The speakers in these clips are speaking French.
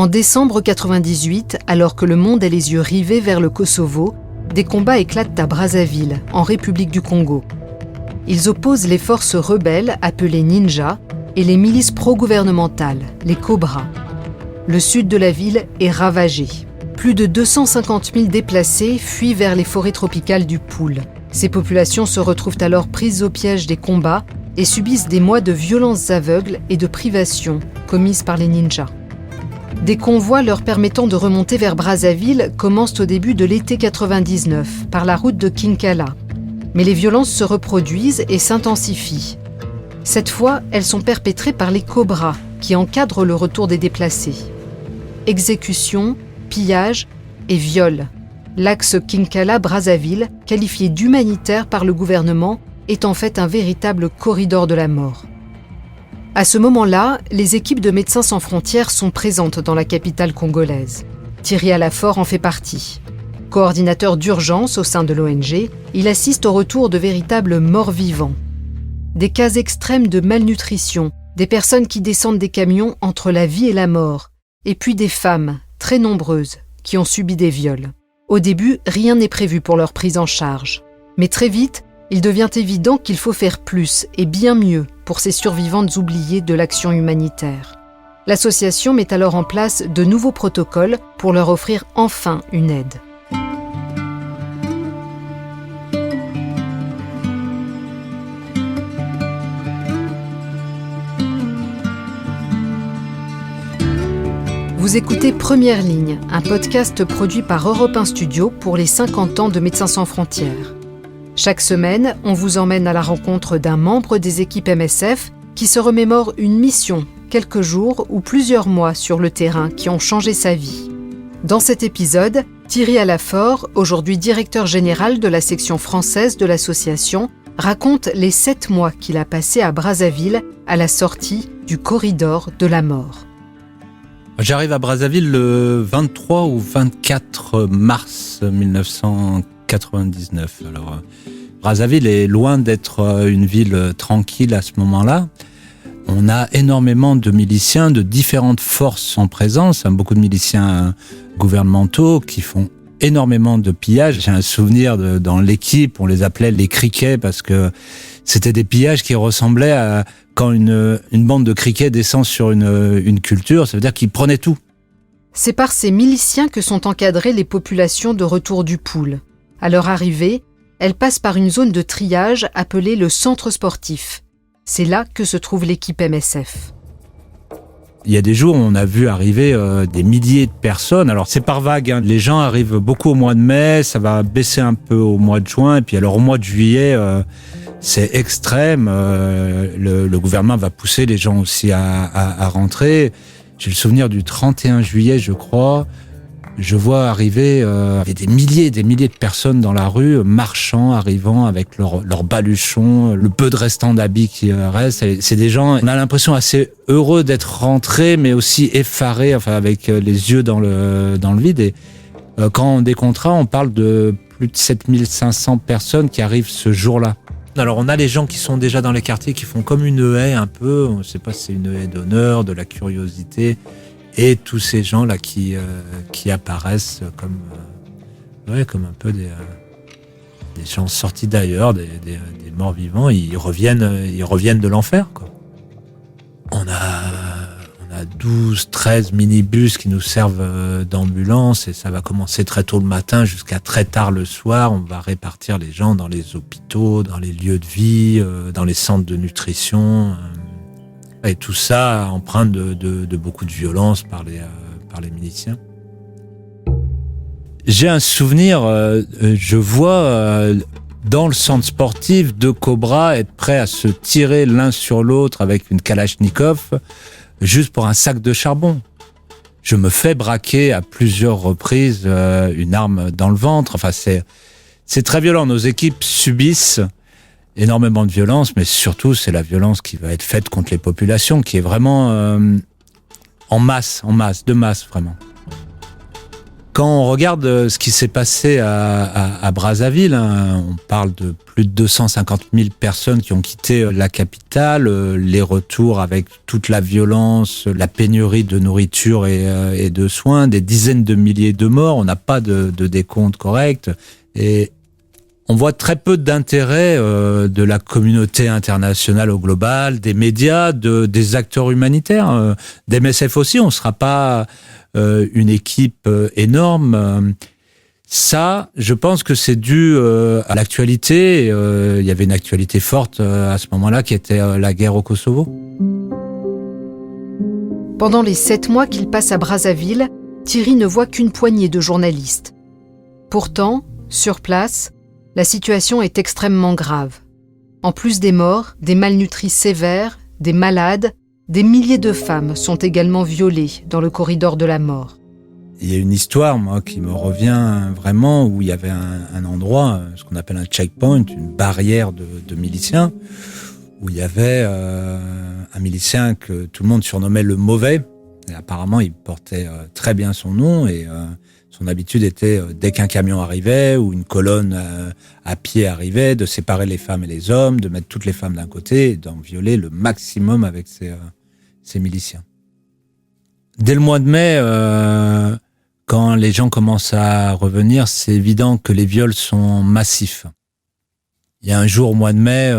En décembre 1998, alors que le monde a les yeux rivés vers le Kosovo, des combats éclatent à Brazzaville, en République du Congo. Ils opposent les forces rebelles, appelées ninjas, et les milices pro-gouvernementales, les Cobras. Le sud de la ville est ravagé. Plus de 250 000 déplacés fuient vers les forêts tropicales du Pool. Ces populations se retrouvent alors prises au piège des combats et subissent des mois de violences aveugles et de privations commises par les ninjas. Des convois leur permettant de remonter vers Brazzaville commencent au début de l'été 99 par la route de Kinkala. Mais les violences se reproduisent et s'intensifient. Cette fois, elles sont perpétrées par les Cobras qui encadrent le retour des déplacés. Exécutions, pillages et viols. L'axe Kinkala-Brazzaville, qualifié d'humanitaire par le gouvernement, est en fait un véritable corridor de la mort. À ce moment-là, les équipes de Médecins sans frontières sont présentes dans la capitale congolaise. Thierry Alafort en fait partie. Coordinateur d'urgence au sein de l'ONG, il assiste au retour de véritables morts-vivants. Des cas extrêmes de malnutrition, des personnes qui descendent des camions entre la vie et la mort, et puis des femmes, très nombreuses, qui ont subi des viols. Au début, rien n'est prévu pour leur prise en charge. Mais très vite, il devient évident qu'il faut faire plus et bien mieux pour ces survivantes oubliées de l'action humanitaire. L'association met alors en place de nouveaux protocoles pour leur offrir enfin une aide. Vous écoutez Première Ligne, un podcast produit par Europe 1 Studio pour les 50 ans de Médecins sans frontières. Chaque semaine, on vous emmène à la rencontre d'un membre des équipes MSF qui se remémore une mission, quelques jours ou plusieurs mois sur le terrain qui ont changé sa vie. Dans cet épisode, Thierry Alafort, aujourd'hui directeur général de la section française de l'association, raconte les 7 mois qu'il a passés à Brazzaville à la sortie du corridor de la mort. J'arrive à Brazzaville le 23 ou 24 mars 1999. Alors, Brazzaville est loin d'être une ville tranquille à ce moment-là. On a énormément de miliciens de différentes forces en présence, beaucoup de miliciens gouvernementaux qui font énormément de pillages. J'ai un souvenir dans l'équipe, on les appelait les criquets parce que c'était des pillages qui ressemblaient à quand une bande de criquets descend sur une culture, ça veut dire qu'ils prenaient tout. C'est par ces miliciens que sont encadrées les populations de retour du Pool. À leur arrivée, elles passent par une zone de triage appelée le centre sportif. C'est là que se trouve l'équipe MSF. Il y a des jours où on a vu arriver des milliers de personnes. Alors c'est par vague, hein. Les gens arrivent beaucoup au mois de mai, ça va baisser un peu au mois de juin, et puis alors au mois de juillet, c'est extrême. Le gouvernement va pousser les gens aussi à rentrer. J'ai le souvenir du 31 juillet, je crois. Je vois arriver des milliers de personnes dans la rue, marchant, arrivant avec leurs baluchons, le peu de restants d'habits qui restent. C'est des gens, on a l'impression assez heureux d'être rentrés, mais aussi effarés, enfin avec les yeux dans le vide. Et quand on décomptera, on parle de plus de 7500 personnes qui arrivent ce jour-là. Alors on a les gens qui sont déjà dans les quartiers, qui font comme une haie un peu, on ne sait pas si c'est une haie d'honneur, de la curiosité, et tous ces gens-là qui apparaissent comme un peu des gens sortis d'ailleurs, des morts vivants, ils reviennent de l'enfer, quoi. On a 12, 13 minibus qui nous servent d'ambulance et ça va commencer très tôt le matin jusqu'à très tard le soir. On va répartir les gens dans les hôpitaux, dans les lieux de vie, dans les centres de nutrition. Et tout ça empreint de beaucoup de violence par les miliciens. J'ai un souvenir, je vois dans le centre sportif 2 cobras être prêts à se tirer l'un sur l'autre avec une kalachnikov juste pour un sac de charbon. Je me fais braquer à plusieurs reprises une arme dans le ventre. Enfin, c'est très violent. Nos équipes subissent énormément de violence, mais surtout, c'est la violence qui va être faite contre les populations, qui est vraiment en masse, vraiment. Quand on regarde ce qui s'est passé à Brazzaville, hein, on parle de plus de 250 000 personnes qui ont quitté la capitale, les retours avec toute la violence, la pénurie de nourriture et de soins, des dizaines de milliers de morts, on n'a pas de décompte correct. Et on voit très peu d'intérêt de la communauté internationale au global, des médias, des acteurs humanitaires, des MSF aussi. On ne sera pas une équipe énorme. Ça, je pense que c'est dû à l'actualité. Il y avait une actualité forte à ce moment-là qui était la guerre au Kosovo. Pendant les 7 mois qu'il passe à Brazzaville, Thierry ne voit qu'une poignée de journalistes. Pourtant, sur place, la situation est extrêmement grave. En plus des morts, des malnutris sévères, des malades, des milliers de femmes sont également violées dans le corridor de la mort. Il y a une histoire, moi, qui me revient vraiment, où il y avait un endroit, ce qu'on appelle un checkpoint, une barrière de miliciens, où il y avait un milicien que tout le monde surnommait le mauvais. Et apparemment, il portait très bien son nom et son habitude était, dès qu'un camion arrivait ou une colonne à pied arrivait, de séparer les femmes et les hommes, de mettre toutes les femmes d'un côté et d'en violer le maximum avec ces miliciens. Dès le mois de mai, quand les gens commencent à revenir, c'est évident que les viols sont massifs. Il y a un jour au mois de mai,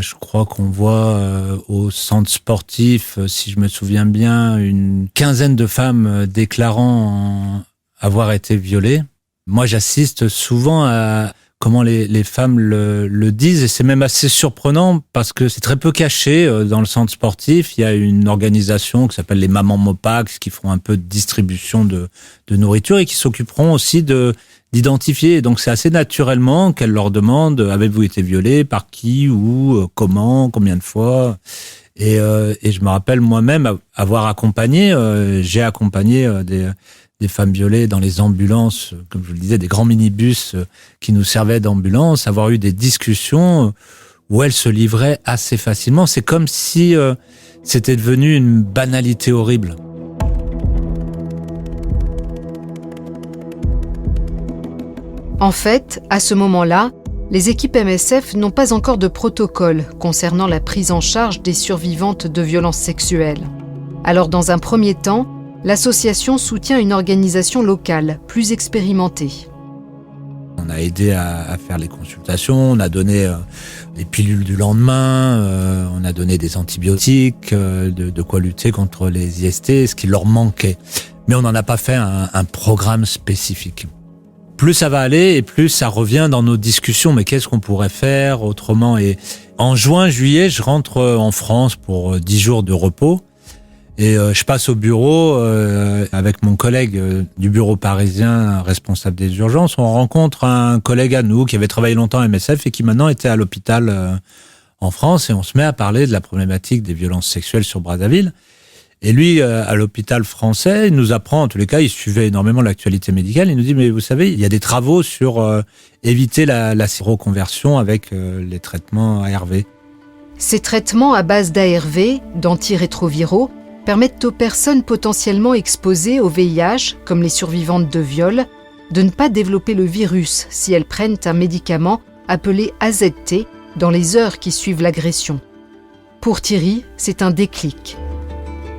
je crois qu'on voit au centre sportif, si je me souviens bien, une quinzaine de femmes déclarant avoir été violées. Moi, j'assiste souvent à comment les femmes le disent, et c'est même assez surprenant parce que c'est très peu caché dans le centre sportif. Il y a une organisation qui s'appelle les Mamans Mopax qui font un peu de distribution de nourriture et qui s'occuperont aussi d'identifier. Et donc c'est assez naturellement qu'elles leur demandent: avez-vous été violé, par qui, où, comment, combien de fois? Et je me rappelle moi-même avoir accompagné, j'ai accompagné des femmes violées dans les ambulances, comme je vous le disais, des grands minibus qui nous servaient d'ambulance, avoir eu des discussions où elles se livraient assez facilement. C'est comme si c'était devenu une banalité horrible. En fait, à ce moment-là, les équipes MSF n'ont pas encore de protocole concernant la prise en charge des survivantes de violences sexuelles. Alors, dans un premier temps, l'association soutient une organisation locale, plus expérimentée. On a aidé à faire les consultations, on a donné des pilules du lendemain, on a donné des antibiotiques, de quoi lutter contre les IST, ce qui leur manquait. Mais on n'en a pas fait un programme spécifique. Plus ça va aller et plus ça revient dans nos discussions. Mais qu'est-ce qu'on pourrait faire autrement? Et en juin, juillet, je rentre en France pour 10 jours de repos. Et je passe au bureau avec mon collègue du bureau parisien responsable des urgences. On rencontre un collègue à nous qui avait travaillé longtemps à MSF et qui maintenant était à l'hôpital en France. Et on se met à parler de la problématique des violences sexuelles sur Brazzaville. Et lui, à l'hôpital français, il nous apprend, en tous les cas, il suivait énormément l'actualité médicale. Il nous dit: mais vous savez, il y a des travaux sur éviter la séroconversion avec les traitements ARV. Ces traitements à base d'ARV, d'antirétroviraux, permettent aux personnes potentiellement exposées au VIH, comme les survivantes de viol, de ne pas développer le virus si elles prennent un médicament appelé AZT dans les heures qui suivent l'agression. Pour Thierry, c'est un déclic.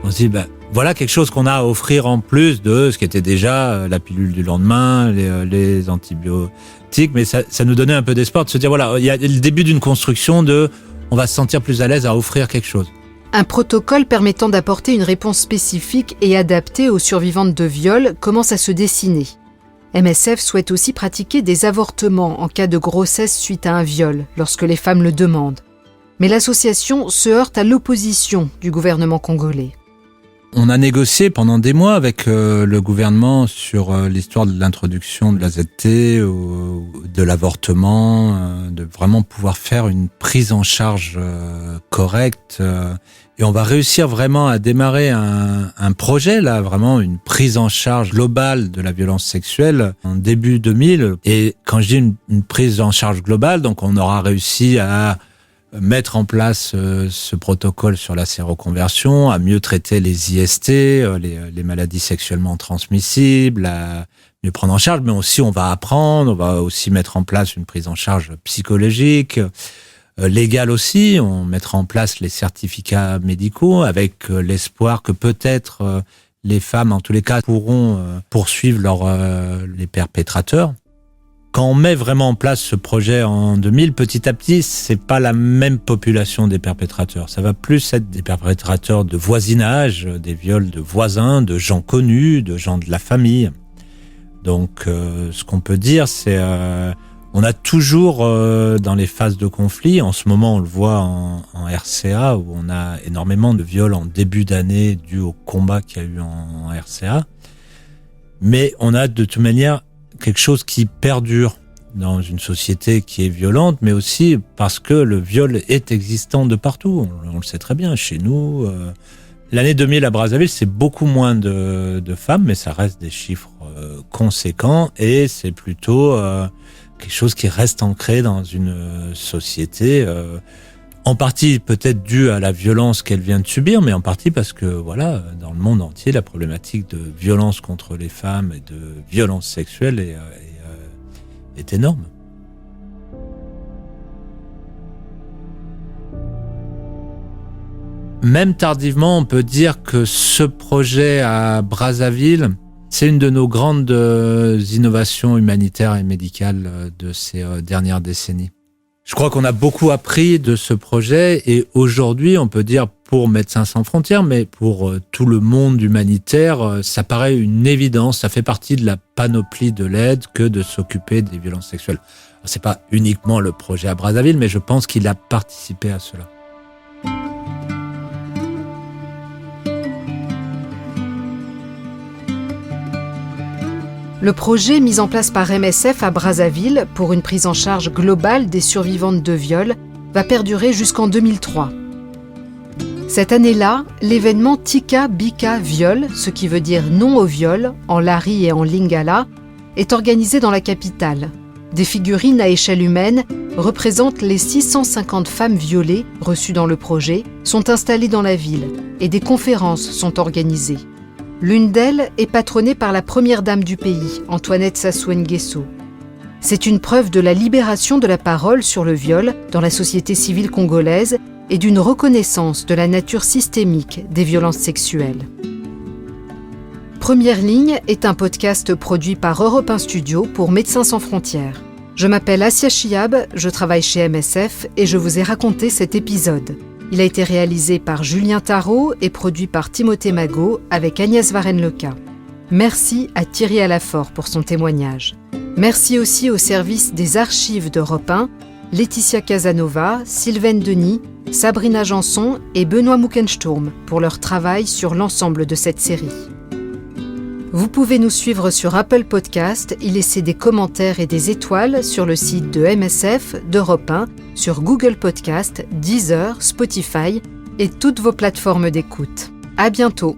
On se dit, voilà quelque chose qu'on a à offrir en plus de ce qui était déjà la pilule du lendemain, les antibiotiques, mais ça nous donnait un peu d'espoir de se dire, voilà, il y a le début d'une construction on va se sentir plus à l'aise à offrir quelque chose. Un protocole permettant d'apporter une réponse spécifique et adaptée aux survivantes de viol commence à se dessiner. MSF souhaite aussi pratiquer des avortements en cas de grossesse suite à un viol, lorsque les femmes le demandent. Mais l'association se heurte à l'opposition du gouvernement congolais. On a négocié pendant des mois avec le gouvernement sur l'histoire de l'introduction de l'AZT, de l'avortement, de vraiment pouvoir faire une prise en charge correcte. Et on va réussir vraiment à démarrer un projet, là, vraiment une prise en charge globale de la violence sexuelle en début 2000. Et quand je dis une prise en charge globale, donc on aura réussi à mettre en place ce protocole sur la séroconversion, à mieux traiter les IST, les maladies sexuellement transmissibles, à mieux prendre en charge, mais aussi on va aussi mettre en place une prise en charge psychologique, légale aussi, on mettra en place les certificats médicaux avec l'espoir que peut-être les femmes, en tous les cas, pourront poursuivre les perpétrateurs. Quand on met vraiment en place ce projet en 2000, petit à petit, c'est pas la même population des perpétrateurs. Ça va plus être des perpétrateurs de voisinage, des viols de voisins, de gens connus, de gens de la famille. Donc, ce qu'on peut dire, c'est on a toujours dans les phases de conflit, en ce moment on le voit en RCA, où on a énormément de viols en début d'année dû au combat qu'il y a eu en RCA. Mais on a de toute manière quelque chose qui perdure dans une société qui est violente, mais aussi parce que le viol est existant de partout. On le sait très bien, chez nous. L'année 2000 à Brazzaville, c'est beaucoup moins de femmes, mais ça reste des chiffres conséquents et c'est plutôt quelque chose qui reste ancré dans une société, en partie peut-être due à la violence qu'elle vient de subir, mais en partie parce que, voilà, dans le monde entier, la problématique de violence contre les femmes et de violence sexuelle est énorme. Même tardivement, on peut dire que ce projet à Brazzaville, c'est une de nos grandes innovations humanitaires et médicales de ces dernières décennies. Je crois qu'on a beaucoup appris de ce projet et aujourd'hui, on peut dire pour Médecins sans frontières, mais pour tout le monde humanitaire, ça paraît une évidence, ça fait partie de la panoplie de l'aide que de s'occuper des violences sexuelles. Alors, c'est pas uniquement le projet à Brazzaville, mais je pense qu'il a participé à cela. Le projet mis en place par MSF à Brazzaville pour une prise en charge globale des survivantes de viol va perdurer jusqu'en 2003. Cette année-là, l'événement Tika Bika Viol, ce qui veut dire non au viol, en Lari et en Lingala, est organisé dans la capitale. Des figurines à échelle humaine représentent les 650 femmes violées reçues dans le projet, sont installées dans la ville et des conférences sont organisées. L'une d'elles est patronnée par la première dame du pays, Antoinette Sassou Nguesso. C'est une preuve de la libération de la parole sur le viol dans la société civile congolaise et d'une reconnaissance de la nature systémique des violences sexuelles. Première ligne est un podcast produit par Europe 1 Studio pour Médecins sans frontières. Je m'appelle Assia Chiab, je travaille chez MSF et je vous ai raconté cet épisode. Il a été réalisé par Julien Tarot et produit par Timothée Magot avec Agnès Varenne-Leca. Merci à Thierry Alafort pour son témoignage. Merci aussi au service des archives d'Europe 1, Laetitia Casanova, Sylvaine Denis, Sabrina Janson et Benoît Muckensturm pour leur travail sur l'ensemble de cette série. Vous pouvez nous suivre sur Apple Podcast, y laisser des commentaires et des étoiles sur le site de MSF, d'Europe 1, sur Google Podcast, Deezer, Spotify et toutes vos plateformes d'écoute. À bientôt!